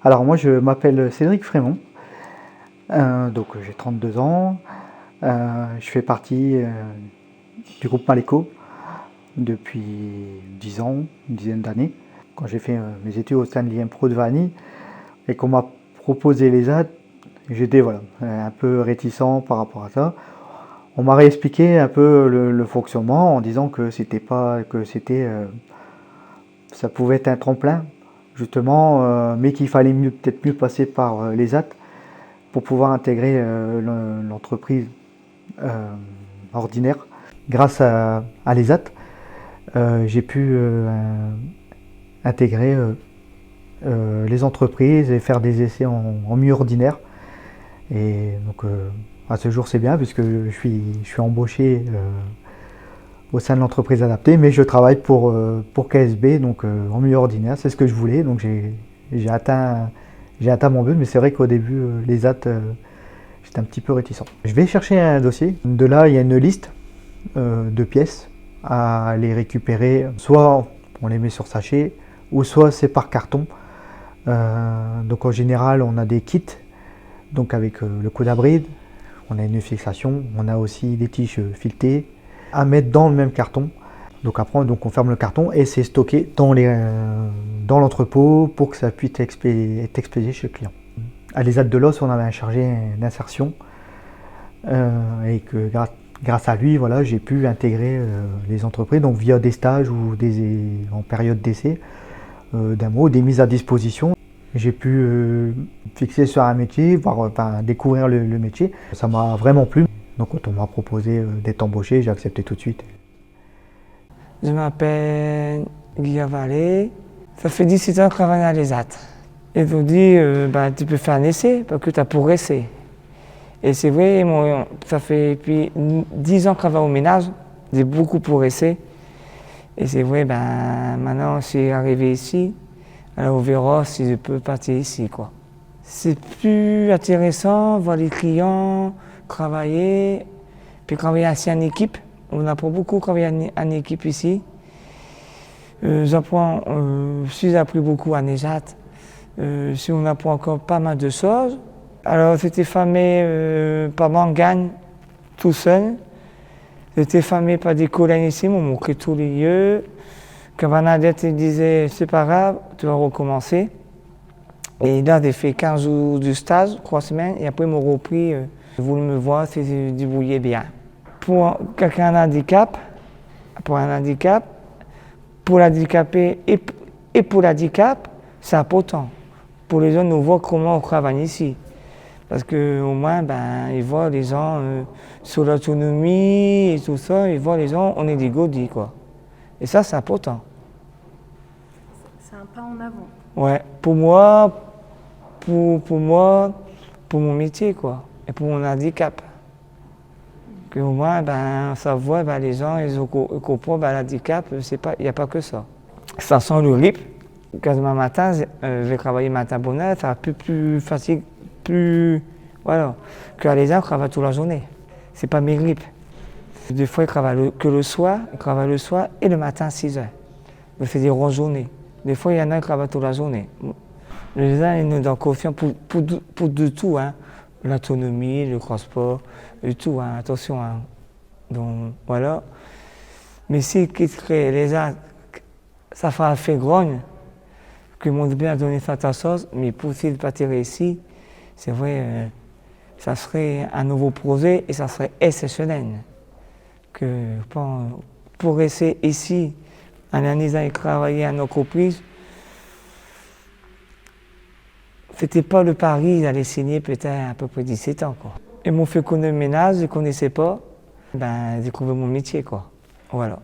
Alors moi je m'appelle Cédric Frémont, donc j'ai 32 ans, je fais partie du groupe Maléco depuis 10 ans, une dizaine d'années. Quand j'ai fait mes études au sein de l'IM Pro de Vanny et qu'on m'a proposé les AD, j'étais un peu réticent par rapport à ça. On m'a réexpliqué un peu le fonctionnement en disant que ça pouvait être un tremplin justement, mais qu'il fallait peut-être mieux passer par les AT pour pouvoir intégrer l'entreprise ordinaire. Grâce à l'ESAT, j'ai pu intégrer les entreprises et faire des essais en milieu ordinaire. Et donc à ce jour c'est bien puisque je suis embauché au sein de l'entreprise adaptée, mais je travaille pour KSB, donc en milieu ordinaire, c'est ce que je voulais, donc j'ai atteint mon but, mais c'est vrai qu'au début, les AT, j'étais un petit peu réticent. Je vais chercher un dossier, de là il y a une liste de pièces à aller récupérer, soit on les met sur sachet, ou soit c'est par carton. Donc en général on a des kits, donc avec le coude à bride, on a une fixation, on a aussi des tiges filetées à mettre dans le même carton. Donc après on ferme le carton et c'est stocké dans l'entrepôt pour que ça puisse être expédié chez le client. À l'ESAT de Los, on avait un chargé d'insertion et que grâce à lui, voilà, j'ai pu intégrer les entreprises donc via des stages ou en période d'essai d'un mois, des mises à disposition. J'ai pu fixer sur un métier, découvrir le métier. Ça m'a vraiment plu. Donc quand on m'a proposé d'être embauché, j'ai accepté tout de suite. Je m'appelle Guillaume Vallée. Ça fait 17 ans que je travaille à l'ESAT. Ils ont dit tu peux faire un essai parce que tu as progressé. Et c'est vrai, moi, ça fait depuis 10 ans que je travaille au ménage, j'ai beaucoup progressé. Et c'est vrai, maintenant je suis arrivé ici, alors on verra si je peux partir ici, quoi. C'est plus intéressant, voir les clients, travailler, puis travailler aussi en équipe. On apprend beaucoup travailler en équipe ici. J'ai appris beaucoup à Nejat. On apprend encore pas mal de choses. Alors j'étais formé par Mangagne, tout seul. J'étais formé par des collègues ici, m'ont montré tous les lieux. Quand Bernadette disait c'est pas grave, tu vas recommencer. Et là, j'ai fait 15 jours de stage, 3 semaines, et après ils m'ont repris. Ils voulaient me voir si je débrouillais bien. Pour quelqu'un pour l'handicapé et pour l'handicap, c'est important. Pour les gens, nous voient comment on travaille ici. Parce qu'au moins, ils voient les gens sur l'autonomie et tout ça, ils voient les gens, on est des godis, quoi. Et ça, c'est important. C'est un pas en avant. Ouais, pour moi, pour mon métier, quoi, et pour mon handicap. Qu'au moins, ça voit, les gens, ils comprennent, l'handicap, il n'y a pas que ça. Ça sent le RIP. Quasiment matin, je vais travailler matin bonheur, ça va plus facile, voilà, qu'à les gens, ils travaillent toute la journée. C'est pas mes grippes. Des fois, ils travaillent que le soir, et le matin à 6 heures. Je fais des rondes journées. Des fois, il y en a qui travaillent toute la journée. Les gens, ils nous donnent confiance pour de tout, hein. L'autonomie, le transport, et tout, hein. Attention, hein. Donc, voilà. Mais si les gens, ça fera fait grogne, que mon bien donné cette chose, mais pour essayer de partir ici, c'est vrai, ça serait un nouveau projet et ça serait exceptionnel. Que pour rester ici, en analysant et travailler en entreprise, c'était pas le pari d'aller signer peut-être à peu près 17 ans, quoi. Ils m'ont fait connaître le ménage, je ne connaissais pas, j'ai trouvé mon métier, quoi. Voilà.